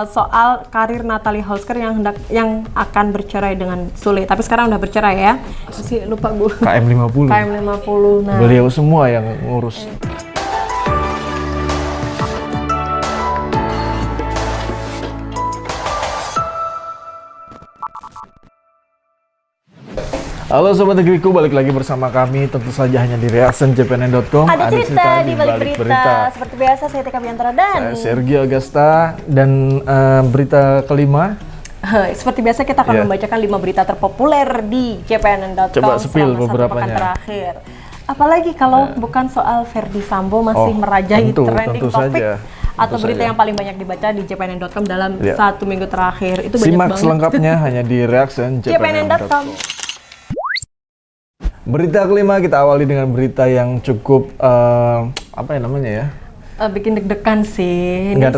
soal karir Natalie Holsker yang akan bercerai dengan Sule. Tapi sekarang udah bercerai ya. Masih lupa gue. KM 50. KM 50. Nah. Beliau semua yang ngurus. Halo Sobat Negeriku, balik lagi bersama kami tentu saja hanya di reactioncpnn.com. Ada cerita di balik berita. Seperti biasa saya Tika Biantara dan saya Sergio Agasta. Dan berita kelima, seperti biasa kita akan membacakan 5 berita terpopuler di cpnn.com. Coba spill beberapa terakhir. Apalagi kalau bukan soal Ferdy Sambo masih merajai trending topik atau berita yang paling banyak dibaca di cpnn.com dalam 1 minggu terakhir. Itu banyak simak banget. Selengkapnya hanya di reactioncpnn.com. Berita kelima kita awali dengan berita yang cukup apa ya namanya ya? Bikin deg-degan sih. Nggak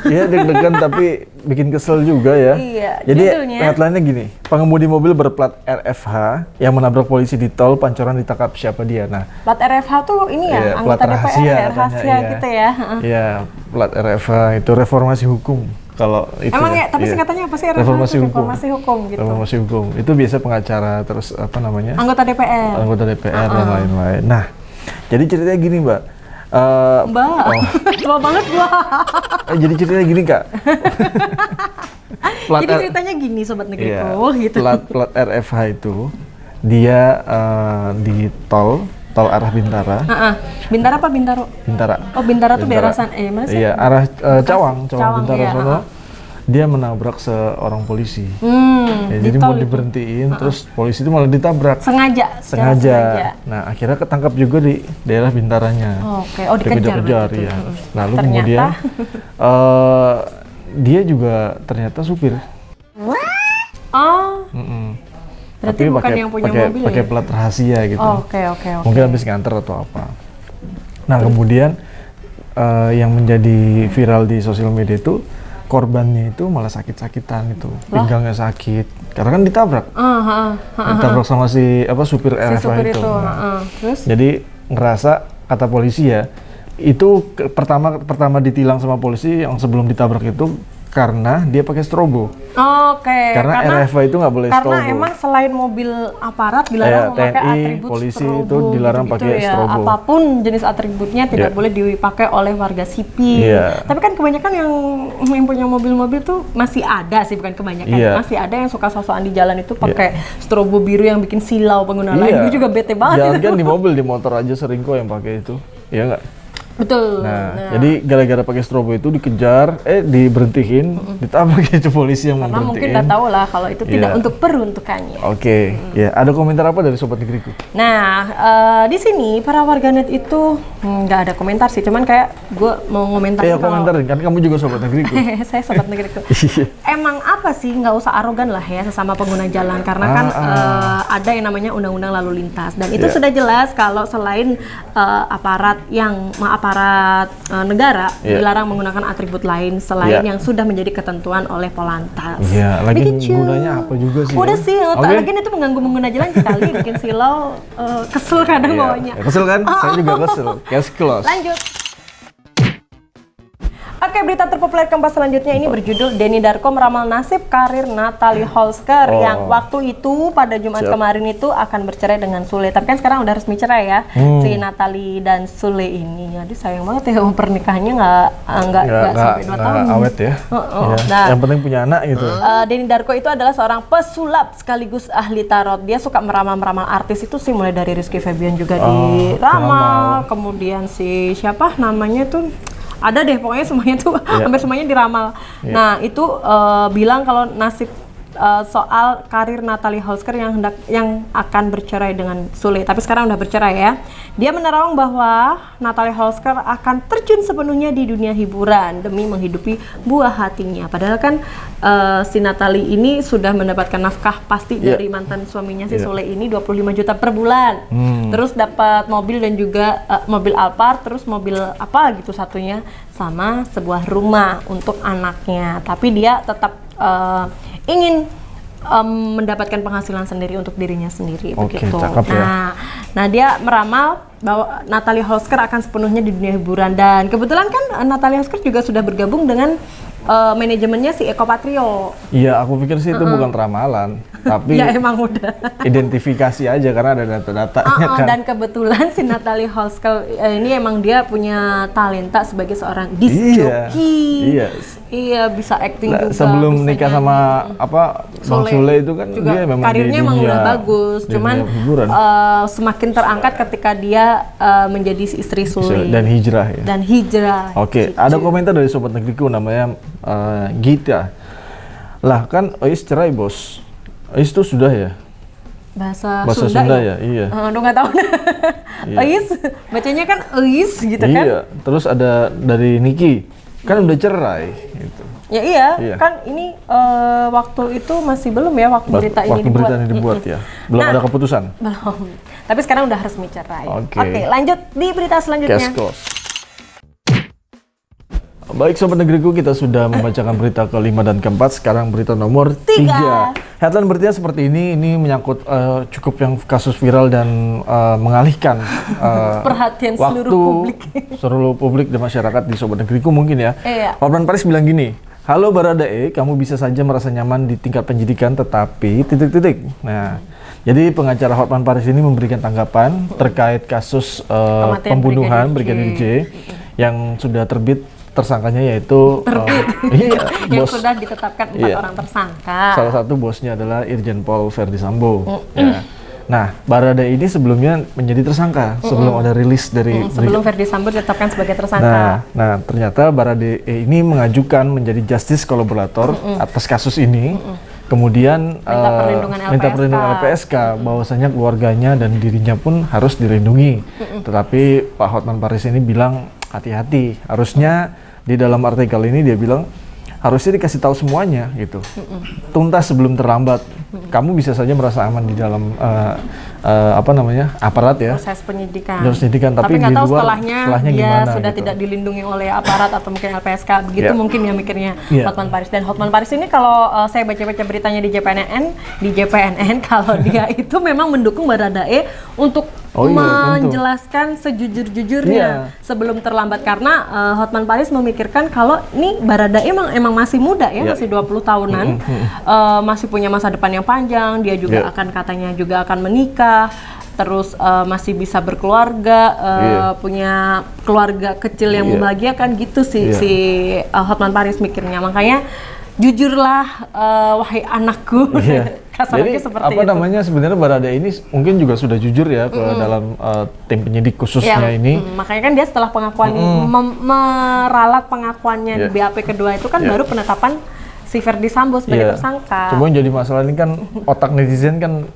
deg-degan tapi bikin kesel juga ya. Iya. Jadi judulnya, headline-nya gini, pengemudi mobil berplat RFH yang menabrak polisi di tol Pancoran ditangkap siapa dia. Nah, plat RFH tuh ini ya, anggota DPR rahasia gitu ya. Iya, plat RFH itu reformasi hukum. Kalau itu emang ya, tapi singkatannya apa sih? Reformasi hukum gitu. Reformasi hukum. Itu biasa pengacara terus apa namanya? Anggota DPR. Anggota DPR dan lain-lain. Nah, jadi ceritanya gini, Mbak. Tua banget gua. Jadi ceritanya gini, Kak. Jadi ceritanya gini, Sobat Negeriku, gitu. Plat RFH itu dia di tol arah Bintara. Bintara apa Bintaro? Bintara. Oh, Bintara tuh daerah mana sih? Iya, arah Cawang Bintara iya, sono. Dia menabrak seorang polisi. Jadi mau diberhentiin, terus polisi itu malah ditabrak. Sengaja. Nah, akhirnya ketangkap juga di daerah Bintaranya. Oke, dikejar ya. Lalu kemudian dia juga ternyata supir. Berarti tapi bukan yang punya mobil pakai plat rahasia gitu. Oke. Mungkin habis nganter atau apa. Nah, kemudian yang menjadi viral di sosial media itu korbannya itu malah sakit-sakitan itu. Pinggangnya sakit karena kan ditabrak. Ditabrak sama si supir RFH itu. Terus? Jadi ngerasa, kata polisi ya, itu pertama ditilang sama polisi yang sebelum ditabrak itu karena dia pakai strobo. Karena RFH itu nggak boleh strobo. Karena emang selain mobil aparat dilarang memakai TNI, atribut polisi strobo, itu dilarang pakai strobo. Apapun jenis atributnya tidak boleh dipakai oleh warga sipil. Tapi kan kebanyakan yang punya mobil-mobil tuh masih ada sih, bukan kebanyakan. Masih ada yang suka sosokan di jalan itu pakai strobo biru yang bikin silau pengguna lain. Itu juga bete banget. Jangan kan di mobil, di motor aja sering kok yang pakai itu. Iya nggak? Betul. Nah, jadi gara-gara pakai strobo itu dikejar, diberhentiin, ditabrak itu polisi yang karena memberhentiin. mungkin udah tahu lah kalau itu tidak untuk peruntukannya. Oke. Ya, ada komentar apa dari Sobat Negeriku? Nah, di sini para warganet itu nggak ada komentar sih, cuman kayak gue mau komentar. Komentarin, kan kamu juga Sobat Negeriku. Saya Sobat Negeriku. Emang apa sih, nggak usah arogan lah ya sesama pengguna jalan, karena kan ada yang namanya undang-undang lalu lintas, dan itu sudah jelas kalau selain aparat negara dilarang menggunakan atribut lain selain yang sudah menjadi ketentuan oleh Polantas. Iya, lagi gunanya apa juga sih? Udah sih, lagi itu mengganggu pengguna jalan sekali, bikin silau, kesel kadang bawanya. Kesel kan? Saya juga kesel. Case close. Lanjut. Oke, berita terpopuler keempat selanjutnya ini berjudul Denny Darko meramal nasib karir Natalie Holsker yang waktu itu pada Jumat kemarin itu akan bercerai dengan Sule. Tapi kan sekarang udah resmi cerai ya, si Natalie dan Sule ini. Jadi sayang banget ya, pernikahannya nggak sampai 2 tahun. Awet ya. Nah, yang penting punya anak gitu. Denny Darko itu adalah seorang pesulap sekaligus ahli tarot. Dia suka meramal artis itu sih, mulai dari Rizky Febian juga diramal, kemudian si siapa namanya tuh, ada deh pokoknya semuanya tuh hampir semuanya diramal. Nah, itu bilang kalau nasib soal karir Natalie Holsker yang akan bercerai dengan Sule. Tapi sekarang udah bercerai ya. Dia menerawang bahwa Natalie Holsker akan terjun sepenuhnya di dunia hiburan demi menghidupi buah hatinya. Padahal kan si Natalie ini sudah mendapatkan nafkah pasti dari mantan suaminya si Sule ini 25 juta per bulan. Terus dapat mobil dan juga mobil Alphard, terus mobil apa gitu satunya, sama sebuah rumah untuk anaknya. Tapi dia tetap ingin mendapatkan penghasilan sendiri untuk dirinya sendiri. Begitu. Cakep ya. Nah, dia meramal bahwa Natalie Holsker akan sepenuhnya di dunia hiburan, dan kebetulan kan Natalie Holsker juga sudah bergabung dengan manajemennya si Eko Patrio. Iya, aku pikir sih itu bukan ramalan, tapi Ya emang udah. identifikasi aja karena ada data-datanya kan. Dan kebetulan si Natalie Hoskel ini emang dia punya talenta sebagai seorang disc jockey. Iya. Iya, bisa acting Nah, juga. sebelum bisa nikah nyanyi. sama Bang Sule itu kan juga dia memang karirnya di emang dunia, udah bagus, di cuman dunia hiburan. semakin terangkat ketika dia menjadi istri Sule Dan hijrah ya. dan hijrah. Oke, ada komentar dari sobat negeriku namanya Gita. Lah kan Ois cerai bos. Ois itu sudah ya? Bahasa Sunda ya? Iya. Aduh nggak tahu. Eis, bacanya kan Eis gitu kan? Iya. Terus ada dari Niki, kan udah cerai. Gitu. Ya iya, Iya. kan ini waktu itu masih belum ya waktu berita ini Waktu dibuat. berita ini dibuat ya, belum Nah, ada keputusan. Belum. Tapi sekarang udah resmi cerai. Oke. Oke, lanjut di berita selanjutnya. Cash close. Baik sobat negeriku, kita sudah membacakan berita kelima dan keempat. Sekarang berita nomor 3. Headline beritanya seperti ini menyangkut cukup yang kasus viral dan mengalihkan Perhatian waktu seluruh publik dan masyarakat di sobat negeriku mungkin ya. Iya. Hotman Paris bilang gini, halo Baradae, kamu bisa saja merasa nyaman di tingkat penyidikan tetapi titik-titik. Nah, jadi pengacara Hotman Paris ini memberikan tanggapan terkait kasus pembunuhan Brigadir J yang sudah terbit tersangkanya yaitu yang bos, sudah ditetapkan 4 orang tersangka. salah satu bosnya adalah Irjen Paul Verdi Sambo. Ya. Nah, Baradae ini sebelumnya menjadi tersangka sebelum ada rilis dari sebelum Verdi Sambo ditetapkan sebagai tersangka. Nah, ternyata Baradae ini mengajukan menjadi justice kolaborator atas kasus ini. Kemudian minta perlindungan LPSK bahwasanya keluarganya dan dirinya pun harus dilindungi. Tetapi Pak Hotman Paris ini bilang hati-hati. Harusnya di dalam artikel ini dia bilang harusnya dikasih tahu semuanya gitu. Tuntas sebelum terlambat. Kamu bisa saja merasa aman di dalam aparat ya. Proses penyidikan. Tapi nggak di tahu luar setelahnya dia gimana, sudah gitu. tidak dilindungi oleh aparat atau mungkin LPSK. Begitu mungkin ya mikirnya Hotman Paris. Dan Hotman Paris ini kalau saya baca-baca beritanya di JPNN kalau dia itu memang mendukung Baradae untuk menjelaskan sejujur-jujurnya sebelum terlambat karena Hotman Paris memikirkan kalau ini Baradae emang masih muda ya, masih 20 tahunan, masih punya masa depan yang panjang, dia juga katanya juga akan menikah, terus masih bisa berkeluarga, punya keluarga kecil yang membahagiakan gitu si Hotman Paris mikirnya. Makanya jujurlah wahai anakku. Jadi seperti apa namanya sebenarnya Baradae ini mungkin juga sudah jujur ya ke dalam tim penyidik khususnya ini. Makanya kan dia setelah pengakuan meralat pengakuannya di BAP kedua itu kan baru penetapan si Verdi Sambo sebagai tersangka. Cuma yang jadi masalah ini kan otak netizen kan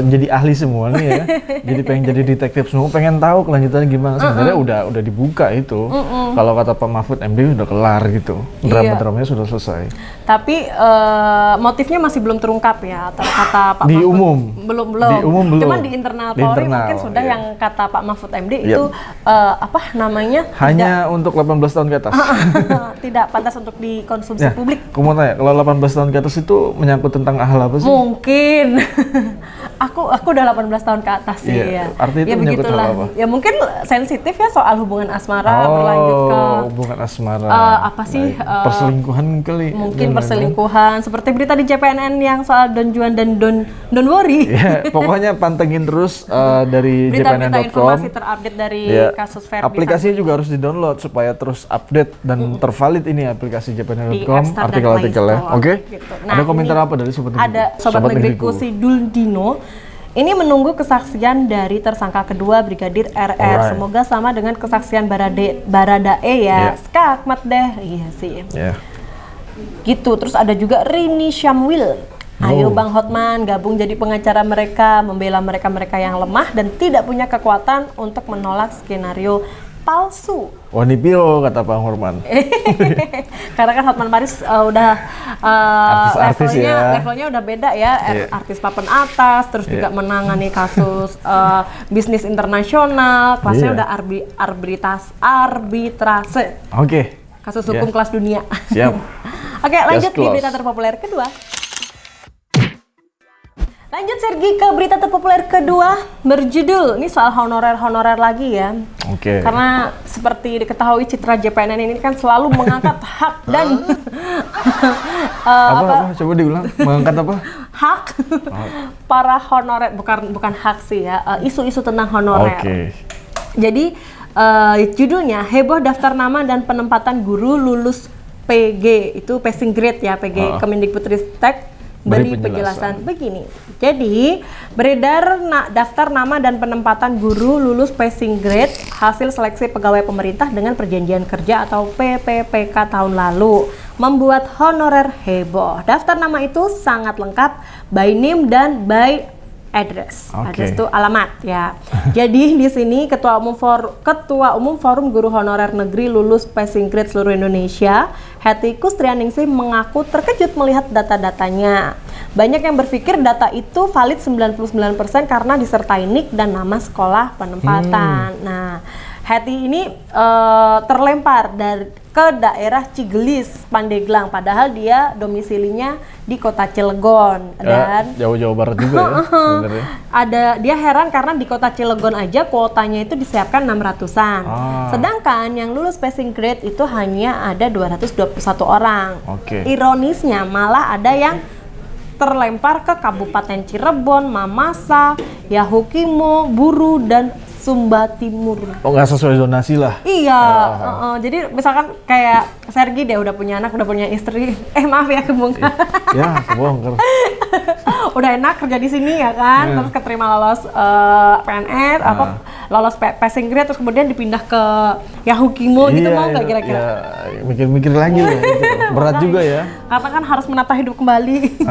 jadi ahli semua nih ya. Jadi pengen jadi detektif semua, pengen tahu kelanjutannya gimana. Sebenarnya udah dibuka itu. Kalau kata Pak Mahfud MD udah kelar gitu. Drama-dramanya sudah selesai. Tapi motifnya masih belum terungkap ya. Atau kata Pak di Mahfud umum. Belum. Di umum belum. Cuman di internal Polri mungkin sudah yang kata Pak Mahfud MD itu apa namanya? Hanya untuk 18 tahun ke atas. Tidak pantas untuk dikonsumsi publik. Aku mau tanya, kalau 18 tahun ke atas itu menyangkut tentang hal apa sih? Mungkin. Aku udah 18 tahun ke atas sih ya. Artinya itu menyangkut hal apa? Ya mungkin sensitif ya soal hubungan asmara berlanjut ke hubungan asmara. apa sih? Perselingkuhan kali. Mungkin perselingkuhan seperti berita di JPNN yang soal Don Juan dan Don Worry. Ya, pokoknya pantengin terus dari berita-berita jpnn.com. informasi terupdate dari kasus Verdi. Aplikasinya juga harus di-download supaya terus update dan tervalid ini aplikasi jpnn.com artikel-artikelnya. Oke. Gitu. Ada komentar apa dari sobat negeriku? Ada sobat negeriku si Duldino. Ini menunggu kesaksian dari tersangka kedua Brigadir RR. Semoga sama dengan kesaksian Baradae ya. Skakmat deh. Iya sih. Gitu. Terus ada juga Rini Syamwil. Ayo Bang Hotman gabung jadi pengacara mereka, membela mereka-mereka yang lemah dan tidak punya kekuatan untuk menolak skenario palsu. Wanipilo kata Pak Horman. Karena kan Hotman Paris udah levelnya udah beda ya, artis papan atas, terus juga menangani kasus bisnis internasional, kelasnya udah arbitrase. Oke. Kasus hukum kelas dunia. Siap. Oke, lanjut di berita terpopuler kedua. Lanjut Sergi ke berita terpopuler kedua berjudul, ini soal honorer lagi ya. Oke. Karena seperti diketahui Citra JPNN ini kan selalu mengangkat hak dan apa? Coba diulang. Mengangkat apa? Hak para honorer, bukan hak sih ya, isu-isu tentang honorer. Oke. Jadi judulnya heboh daftar nama dan penempatan guru lulus PG, itu passing grade ya, PG Kemendikbudristek. Beri penjelasan begini. Jadi, beredar daftar nama dan penempatan guru lulus passing grade hasil seleksi pegawai pemerintah dengan perjanjian kerja atau PPPK tahun lalu membuat honorer heboh. Daftar nama itu sangat lengkap, by name dan by address. Address itu alamat ya. Jadi di sini Ketua Umum Forum Guru Honorer Negeri Lulus Passing Grade seluruh Indonesia, Hetty Kustrianingsih mengaku terkejut melihat data-datanya. Banyak yang berpikir data itu valid 99% karena disertai NIK dan nama sekolah penempatan. Nah, Hetty ini terlempar ke daerah Cigelis, Pandeglang, padahal dia domisilinya di kota Cilegon dan jauh-jauh barat juga ya sebenarnya. Dia heran karena di kota Cilegon aja kuotanya itu disiapkan 600-an. Sedangkan yang lulus passing grade itu hanya ada 221 orang. Ironisnya malah ada yang terlempar ke Kabupaten Cirebon, Mamasa, Yahukimo, Buru, dan Sumba Timur. Oh, nggak sesuai zonasi lah. Iya, jadi misalkan kayak Sergi dia udah punya anak, udah punya istri. Maaf ya kebongkar. Ya, kebongkar. Udah enak kerja di sini ya kan, terus keterima lolos PNS, lolos passing grade, terus kemudian dipindah ke Yahukimo gitu, mau nggak kira-kira? Ya, mikir-mikir lagi loh, gitu. Berat juga ya. Karena kan harus menata hidup kembali.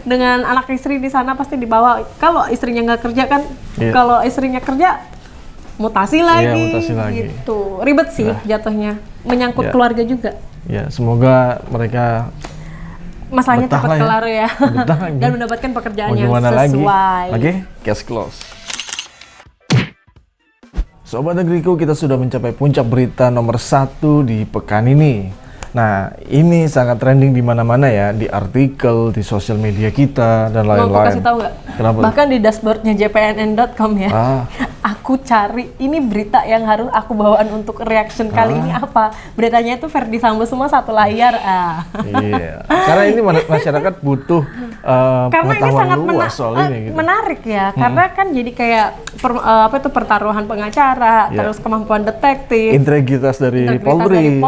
Dengan anak istri di sana pasti dibawa. Kalau istrinya nggak kerja kan, kalau istrinya kerja mutasi lagi, gitu. Ribet sih jatuhnya, menyangkut keluarga juga. Ya, semoga mereka masalahnya cepat kelar ya, dan mendapatkan pekerjaan yang sesuai. Oke, case close. Sobat Negeriku, kita sudah mencapai puncak berita nomor 1 di pekan ini. Nah, ini sangat trending di mana-mana ya, di artikel, di sosial media kita, dan lain-lain. Mau aku kasih tahu nggak? Kenapa? Bahkan di dashboardnya jpnn.com ya, aku cari ini berita yang harus aku bawaan untuk reaction kali ini apa? Beritanya itu Ferdi Sambo semua satu layar. Iya, karena ini masyarakat butuh pengetahuan luas soal ini. Gitu. Menarik ya, karena kan jadi kayak pertaruhan pengacara, terus kemampuan detektif, integritas dari Polri.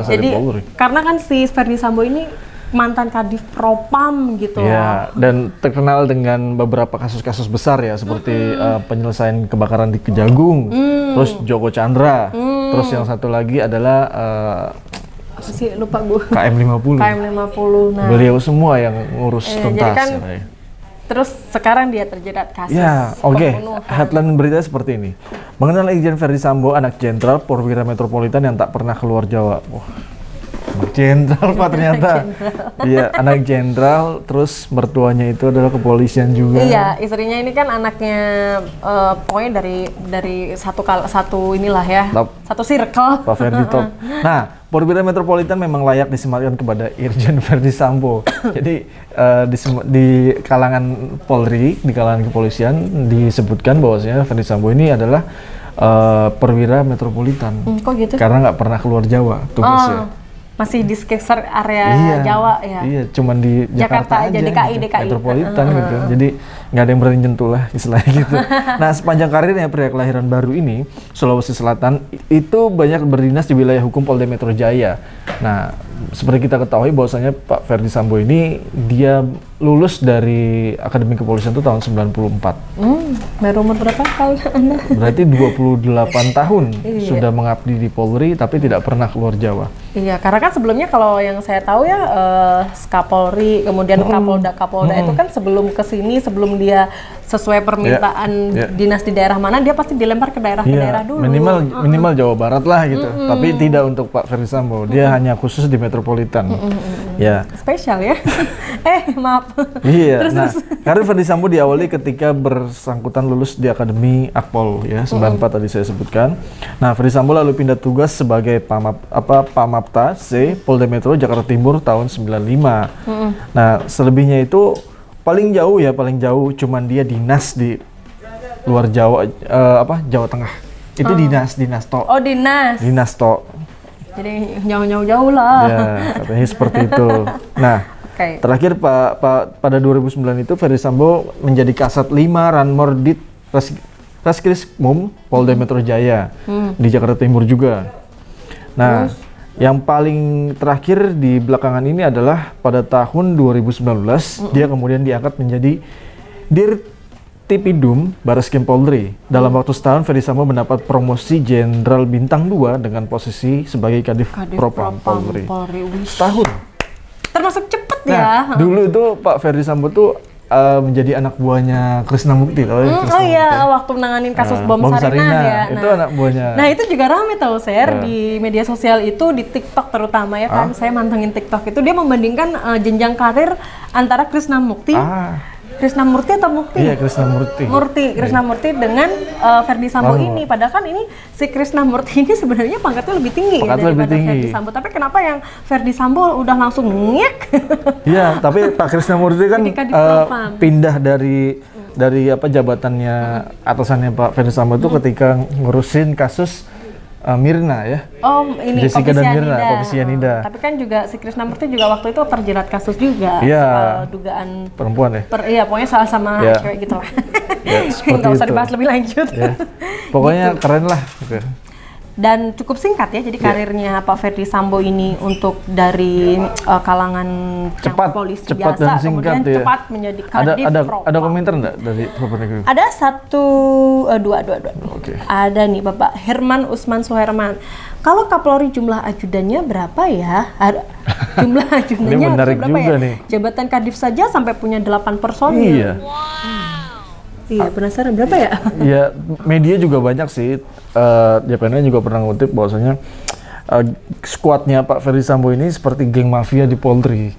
Jadi karena kan si Ferdi Sambo ini mantan Kadif Propam gitu. Ya, dan terkenal dengan beberapa kasus-kasus besar ya, seperti penyelesaian kebakaran di Kejagung, terus Joko Chandra, terus yang satu lagi adalah lupa gue. KM50. Nah, beliau semua yang ngurus tuntas. Kan, terus sekarang dia terjerat kasus. Ya, headline berita seperti ini. Mengenal Irjen Ferdi Sambo, anak jenderal Perwira Metropolitan yang tak pernah keluar Jawa. Anak jenderal Pak ternyata. Iya, anak jenderal, terus mertuanya itu adalah kepolisian juga. Iya, istrinya ini kan anaknya pokoknya dari satu inilah ya. Satu circle. Pak Ferdi Top. Nah, Perwira Metropolitan memang layak disematkan kepada Irjen Ferdi Sambo. Jadi di kalangan Polri, di kalangan kepolisian disebutkan bahwasanya Ferdi Sambo ini adalah Perwira Metropolitan. Kok gitu? Karena nggak pernah keluar Jawa tugasnya. Masih di sekitar area Jawa ya? Iya, cuman di Jakarta aja, DKI. Metropolitan gitu. Jadi nggak ada yang berani nyentuh lah istilahnya gitu. Nah, sepanjang karirnya pria kelahiran baru ini, Sulawesi Selatan, itu banyak berdinas di wilayah hukum Polda Metro Jaya. Nah, seperti kita ketahui bahwasanya Pak Ferdi Sambo ini dia lulus dari Akademi Kepolisian itu tahun 94. Baru umur berapa tahun Anda? Berarti 28 tahun sudah mengabdi di Polri tapi tidak pernah keluar Jawa. Iya, karena kan sebelumnya kalau yang saya tahu ya Kapolri, kemudian Kapolda itu kan sebelum kesini, sebelum dia sesuai permintaan dinas di daerah mana, dia pasti dilempar ke daerah-daerah dulu. Minimal Jawa Barat lah gitu. Tapi tidak untuk Pak Ferdi Sambo, dia hanya khusus di Metropolitan. Ya. Spesial ya? Maaf. Iya. Terus. Karir Ferdi Sambo diawali ketika bersangkutan lulus di Akademi Akpol ya, 94 tadi saya sebutkan. Nah, Ferdi Sambo lalu pindah tugas sebagai Pamapta C Polda Metro Jakarta Timur tahun 95. Nah, selebihnya itu paling jauh cuman dia dinas di luar Jawa, Jawa Tengah. Itu dinas tok. Oh, dinas. Dinas tok. Jadi jauh lah. Ya, katanya seperti itu. Nah, terakhir pada 2009 itu Ferdi Sambo menjadi Kasat 5 Ranmordit Reskrimum Polda Metro Jaya di Jakarta Timur juga. Nah, yang paling terakhir di belakangan ini adalah pada tahun 2019 dia kemudian diangkat menjadi Dirtipidum Bareskrim Polri. Dalam waktu setahun Ferdi Sambo mendapat promosi Jenderal Bintang 2 dengan posisi sebagai Kadif Propam Polri. Setahun. Termasuk cepet ya. Dulu itu Pak Ferdi Sambo tuh menjadi anak buahnya Krisna Mukti, tahu ya? Oh iya, waktu menanganin kasus bom Sarinah ya. Itu anak buahnya. Nah itu juga rame tahu di media sosial itu, di TikTok terutama ya kan. Saya mantengin TikTok itu, dia membandingkan jenjang karir antara Krisna Mukti. Krisna Murti atau Mukti? Iya, Krisna Murti. Krisna Murti dengan Ferdi Sambo ini. Padahal kan ini si Krisna Murti ini sebenarnya pangkatnya lebih tinggi daripada Ferdi Sambo. Tapi kenapa yang Ferdi Sambo udah langsung ngek? Iya, tapi Pak Krisna Murti kan pindah dari jabatannya atasannya Pak Ferdi Sambo itu ketika ngurusin kasus Mirna ya. Oh, ini Jessica dan Mirna, kopi sianida. Tapi kan juga si Krisna Murti juga waktu itu terjerat kasus juga. Iya. Dugaan perempuan ya. Iya, pokoknya salah sama cewek gitu lah. Ya, nggak usah dibahas lebih lanjut. Ya. Pokoknya gitu. Keren lah. Okay. Dan cukup singkat ya, jadi karirnya Pak Ferdi Sambo ini untuk dari kalangan polisi cepat biasa, dan singkat, kemudian cepat menjadi Kadif Propam. Ada komentar nggak dari Bapak Negeri? Ada dua. Okay. Ada nih Bapak Herman Usman Suherman. Kalau Kapolri jumlah ajudannya berapa ya? Jumlah ajudannya berapa ya? Nih. Jabatan Kadif saja sampai punya 8 personil. Iya. Iya, penasaran berapa ya? Iya, media juga banyak sih. JPN juga pernah ngutip bahwasanya skuadnya Pak Ferdi Sambo ini seperti geng mafia di Polri.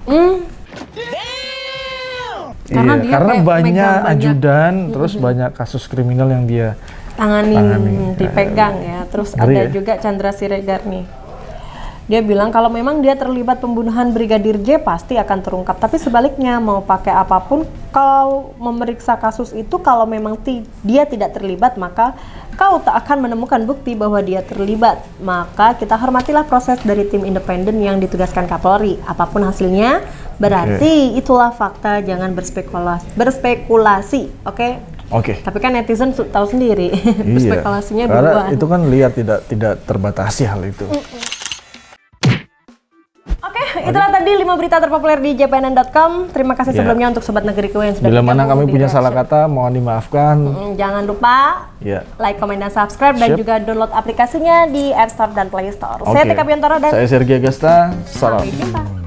Karena banyak ajudan, terus banyak kasus kriminal yang dia tanganin, dipegang ya. Terus ada juga Chandra Siregar nih. Dia bilang kalau memang dia terlibat pembunuhan Brigadir J pasti akan terungkap. Tapi sebaliknya mau pakai apapun kau memeriksa kasus itu, kalau memang dia tidak terlibat maka kau tak akan menemukan bukti bahwa dia terlibat. Maka kita hormatilah proses dari tim independen yang ditugaskan Kapolri. Apapun hasilnya berarti itulah fakta, jangan berspekulasi. Oke? Tapi kan netizen tahu sendiri berspekulasinya duluan. Karena itu kan lihat tidak terbatasi hal itu. Itulah tadi 5 berita terpopuler di jpnn.com. Terima kasih sebelumnya untuk Sobat Negeriku yang sudah bila mana kami punya salah kata, mohon dimaafkan. Jangan lupa like, komen, dan subscribe. Dan juga download aplikasinya di App Store dan Play Store. Saya Tika Biantoro dan saya Sergi Agasta. Salam. Sampai jumpa.